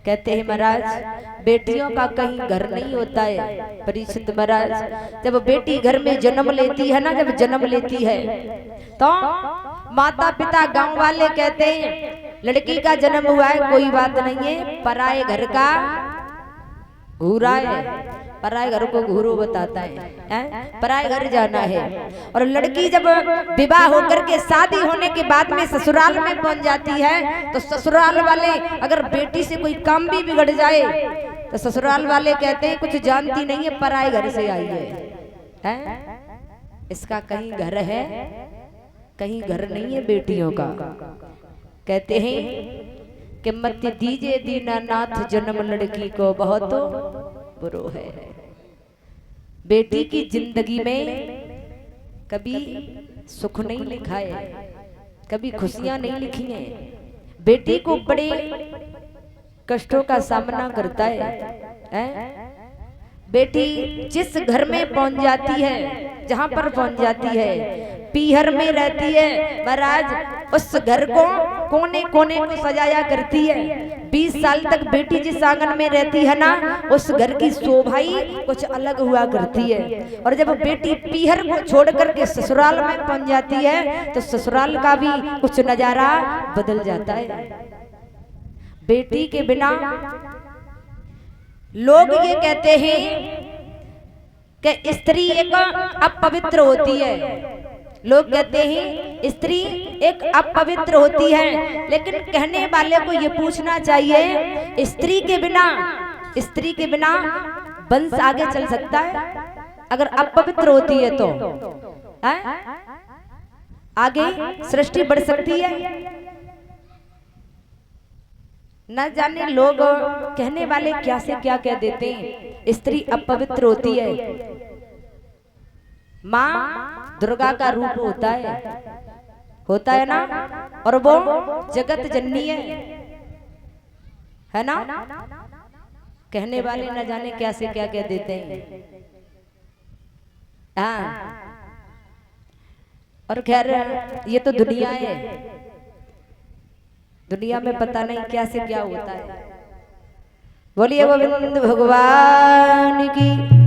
कहते हैं महाराज बेटियों का कहीं घर नहीं होता है। परीक्षित महाराज जब बेटी घर में जन्म लेती है ना, जब जन्म लेती है तो माता पिता गांव वाले कहते हैं लड़की का जन्म हुआ है कोई बात नहीं है, पराए घर का घूरा है। पराए घर को घूरो बताता है, पराए घर जाना है। और लड़की जब विवाह होकर के शादी होने के बाद में ससुराल में पहुंच जाती है तो ससुराल वाले अगर बेटी से कोई काम भी बिगड़ जाए तो ससुराल वाले कहते हैं कुछ जानती नहीं है, पराए घर से आई है? इसका कहीं घर है, कहीं घर नहीं है बेटियों का। कहते हैं कि मत दीजिए दीनानाथ जन्म लड़की को बहुत बुरो है। बेटी की जिंदगी में कभी सुख नहीं लिखा है, कभी खुशियां नहीं लिखी हैं। बेटी को बड़े कष्टों का सामना करता है? बेटी जिस घर में पहुंच जाती है, जहां पर पहुंच जाती है, पीहर में रहती है महाराज, उस घर को कोने कोने को सजाया करती है। 20 साल तक बेटी जिस आंगन में रहती है ना, उस घर की शोभा ही कुछ अलग हुआ करती है। और जब बेटी पीहर को छोड़ करके ससुराल में पहुंच जाती है तो ससुराल का भी कुछ नजारा बदल जाता है। बेटी के बिना लोग ये कहते हैं कि स्त्री एक अपवित्र होती है। लोग कहते हैं स्त्री एक अपवित्र होती है, लेकिन कहने वाले को ये पूछना चाहिए स्त्री के बिना वंश आगे चल सकता है? अगर अपवित्र होती है तो आगे सृष्टि बढ़ सकती है? न जाने लोग कहने वाले क्या से क्या कह देते हैं। स्त्री अपवित्र होती है, माँ दुर्गा का रूप होता है ना, और वो जगत जननी है ना। कहने वाले न जाने क्या से क्या कह देते हैं। हाँ, और खैर ये तो दुनिया है, दुनिया में पता नहीं क्या से क्या होता है। बोलिए गोविंद भगवान की।